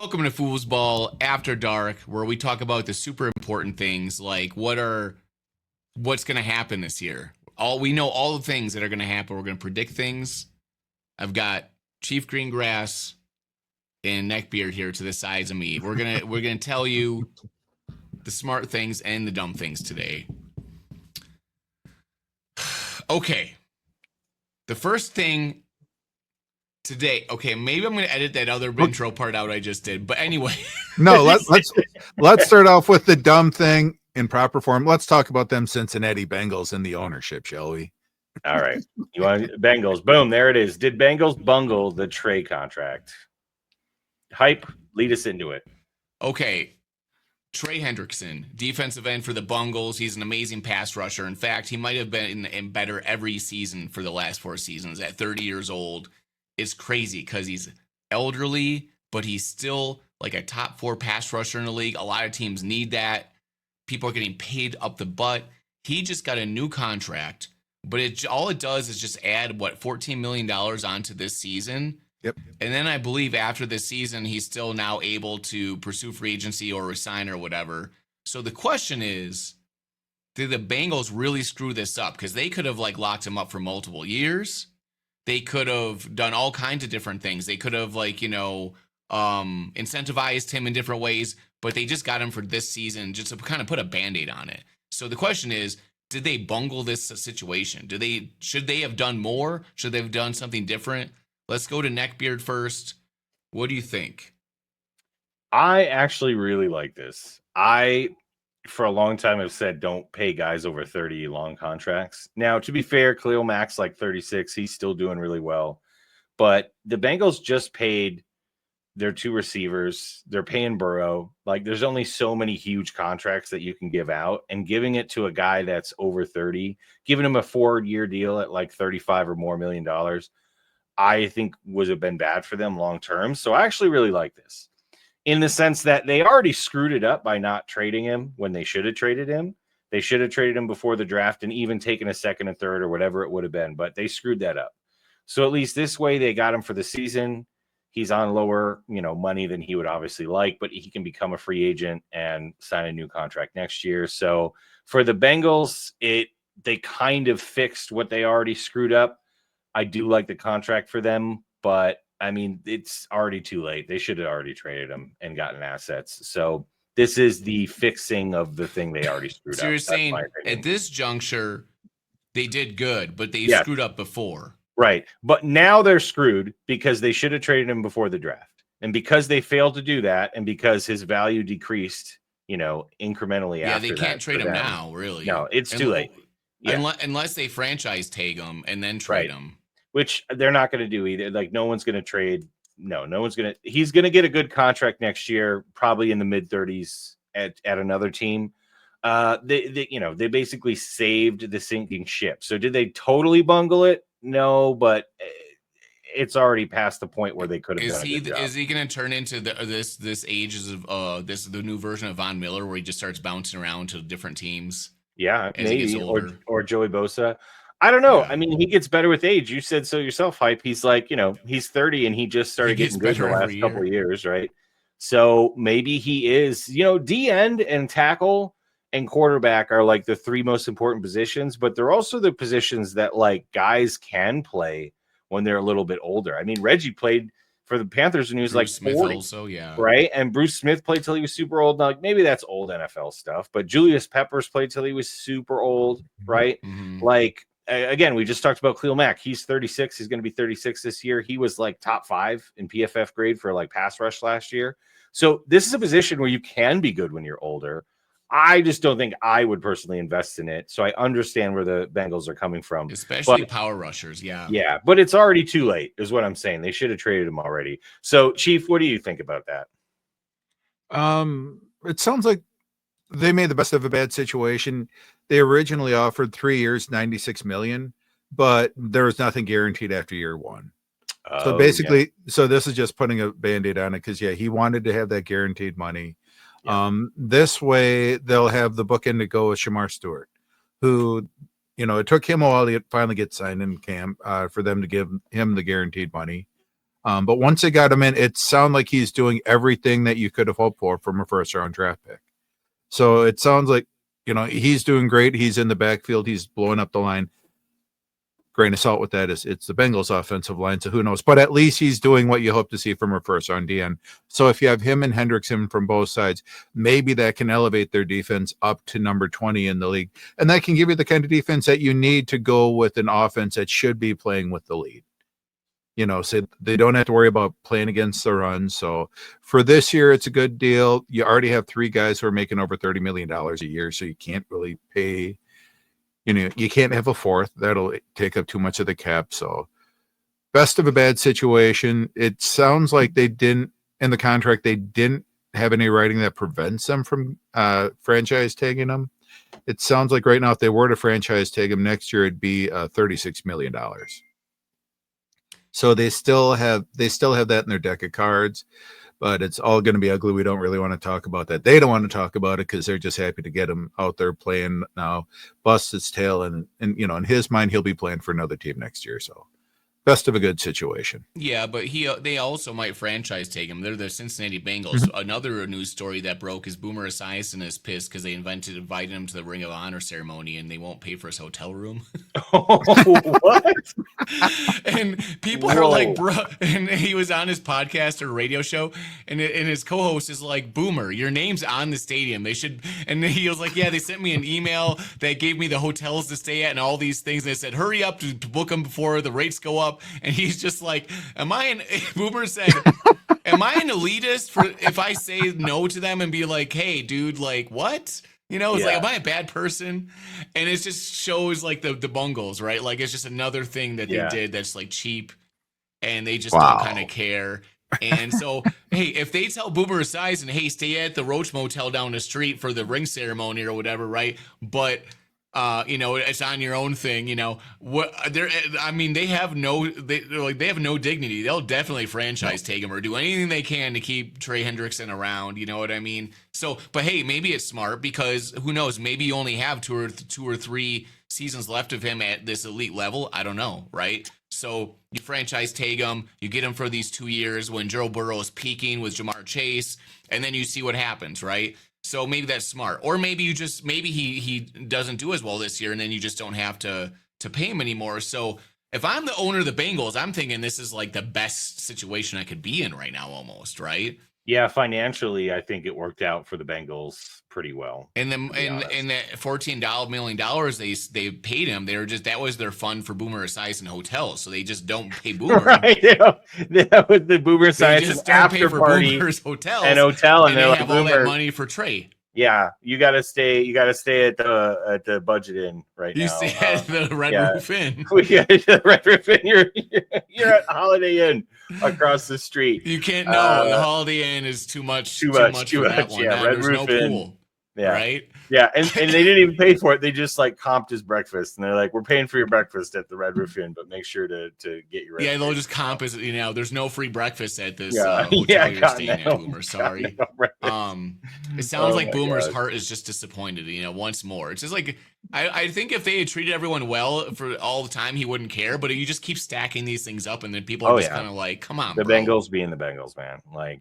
Welcome to Foosball After Dark, where we talk about the super important things like what's going to happen this year. We know all the things that are going to happen. We're going to predict things. I've got Chief Greengrass and Neckbeard here to the sides of me. We're gonna tell you the smart things and the dumb things today. Okay, the first thing today. Okay, maybe I'm gonna edit that other intro part out I just did. But anyway, no. Let's start off with the dumb thing in proper form. Let's talk about them Cincinnati Bengals and the ownership, shall we? All right, you want Bengals? Boom, there it is. Did Bengals bungle the Trey contract? Hype, lead us into it. Okay, Trey Hendrickson, defensive end for the Bengals. He's an amazing pass rusher. In fact, he might have been in better every season for the last 4 seasons. At 30 years old, it's crazy because he's elderly, but he's still like a top 4 pass rusher in the league. A lot of teams need that. People are getting paid up the butt. He just got a new contract, but all it does is just add $14 million onto this season. Yep. And then I believe after this season, he's still now able to pursue free agency or resign or whatever. So the question is, did the Bengals really screw this up? Because they could have locked him up for multiple years. They could have done all kinds of different things. They could have incentivized him in different ways, but they just got him for this season just to kind of put a Band-Aid on it. So the question is, did they bungle this situation? Should they have done more? Should they have done something different? Let's go to Neckbeard first. What do you think? I actually really like this. I, for a long time, have said don't pay guys over 30 long contracts. Now, to be fair, Khalil Mack's 36. He's still doing really well. But the Bengals just paid their 2 receivers. They're paying Burrow. There's only so many huge contracts that you can give out. And giving it to a guy that's over 30, giving him a 4-year deal at 35 or more $million, I think would have been bad for them long term. So I actually really like this in the sense that they already screwed it up by not trading him when they should have traded him. They should have traded him before the draft and even taken a 2nd and 3rd or whatever it would have been, but they screwed that up. So at least this way they got him for the season. He's on lower, money than he would obviously like, but he can become a free agent and sign a new contract next year. So for the Bengals, they kind of fixed what they already screwed up. I do like the contract for them, but I mean, it's already too late. They should have already traded him and gotten assets. So this is the fixing of the thing they already screwed up. So you're saying at this juncture, they did good, but they screwed up before. Right. But now they're screwed because they should have traded him before the draft. And because they failed to do that, and because his value decreased, incrementally after that. Yeah, they can't trade him now, really. No, it's too late. Yeah. Unless they franchise tag him and then trade him. Which they're not going to do either. No one's going to trade. No one's going to. He's going to get a good contract next year, probably in the mid-30s at another team. They basically saved the sinking ship. So did they totally bungle it? No, but it's already past the point where they could have done a good job. Is he going to turn into this ages of the new version of Von Miller where he just starts bouncing around to different teams? Yeah, maybe or Joey Bosa. I don't know. Yeah. I mean, he gets better with age. You said so yourself, Hype. He's he's 30 and he just started getting good the last couple of years, right? So maybe he is, D end and tackle and quarterback are the 3 most important positions, but they're also the positions that guys can play when they're a little bit older. I mean, Reggie played for the Panthers when he was Bruce 40, Smith also, yeah. Right? And Bruce Smith played till he was super old. Now, maybe that's old NFL stuff, but Julius Peppers played till he was super old, right? Mm-hmm. Again, we just talked about Khalil Mack. He's 36. He's going to be 36 this year. He was top 5 in PFF grade for pass rush last year. So this is a position where you can be good when you're older. I just don't think I would personally invest in it. So I understand where the Bengals are coming from. Especially power rushers, yeah. Yeah, but it's already too late is what I'm saying. They should have traded him already. So, Chief, what do you think about that? It sounds like they made the best of a bad situation. They originally offered 3 years, $96 million, but there was nothing guaranteed after year 1. So basically, so this is just putting a Band-Aid on it because, he wanted to have that guaranteed money. Yeah. This way, they'll have the bookend to go with Shamar Stewart, who, it took him a while to finally get signed in camp for them to give him the guaranteed money. But once they got him in, it sounds like he's doing everything that you could have hoped for from a first round draft pick. So it sounds like, he's doing great. He's in the backfield. He's blowing up the line. Grain of salt with that is it's the Bengals offensive line. So who knows, but at least he's doing what you hope to see from a first round DN. So if you have him and Hendrickson from both sides, maybe that can elevate their defense up to number 20 in the league. And that can give you the kind of defense that you need to go with an offense that should be playing with the lead. So they don't have to worry about playing against the run. So for this year, it's a good deal. You already have 3 guys who are making over $30 million a year. So you can't really pay, you can't have a fourth. That'll take up too much of the cap. So best of a bad situation. It sounds like they didn't, in the contract, they didn't have any writing that prevents them from franchise tagging them. It sounds like right now, if they were to franchise tag him next year, it'd be $36 million. So they still have that in their deck of cards, but it's all going to be ugly. We don't really want to talk about that. They don't want to talk about it because they're just happy to get him out there playing now, bust his tail, and in his mind, he'll be playing for another team next year. So best of a good situation. Yeah, but they also might franchise take him. They're the Cincinnati Bengals. Mm-hmm. Another news story that broke is Boomer Esiason is pissed because they invited him to the Ring of Honor ceremony and they won't pay for his hotel room. Oh, what? And people are like, bro, and he was on his podcast or radio show, and his co-host is like, Boomer, your name's on the stadium. They should. And he was like, yeah, they sent me an email that gave me the hotels to stay at and all these things. They said, hurry up to book them before the rates go up. And he's just like, Boomer said, am I an elitist for if I say no to them and be like, hey, dude, like, what? It's like, am I a bad person? And it just shows like the Bungles, right? Like, it's just another thing that they did that's like cheap and they just don't kind of care. And so, hey, if they tell Boomer Esiason, hey, stay at the Roach Motel down the street for the ring ceremony or whatever, right? But it's on your own thing, what they have no dignity. They'll definitely franchise take him or do anything they can to keep Trey Hendrickson around. You know what I mean? So, but hey, maybe it's smart because who knows, maybe you only have two or three seasons left of him at this elite level. I don't know. Right. So you franchise tag him, you get him for these 2 years when Joe Burrow is peaking with Jamar Chase, and then you see what happens. Right. So maybe that's smart, or maybe he doesn't do as well this year, and then you just don't have to pay him anymore. So if I'm the owner of the Bengals, I'm thinking this is like the best situation I could be in right now, almost, right? Yeah, financially, I think it worked out for the Bengals pretty well. And then and that $14 million they paid him, that was their fund for Boomer Esiason hotels. So they just don't pay Boomer. Right. That was the Boomer Esiason after party Boomer's hotels and they like, have all that money for Trey. Yeah, you gotta stay at the Budget Inn right now. You stay at the Red Roof Inn. We got the Red Roof Inn. You're at Holiday Inn across the street. You can't know the Holiday Inn is too much for that one. Yeah, Red Roof Inn. Pool. Yeah. Right. Yeah, and they didn't even pay for it. They just like comped his breakfast, and they're like, "We're paying for your breakfast at the Red Roof Inn, but make sure to get your." Yeah, they'll just comp as there's no free breakfast at this hotel you're God, staying at, Boomer. Sorry. It sounds like Boomer's heart is just disappointed. Once more, it's just like I think if they had treated everyone well for all the time, he wouldn't care. But you just keep stacking these things up, and then people are just kind of like, "Come on." The Bengals being the Bengals, man. Like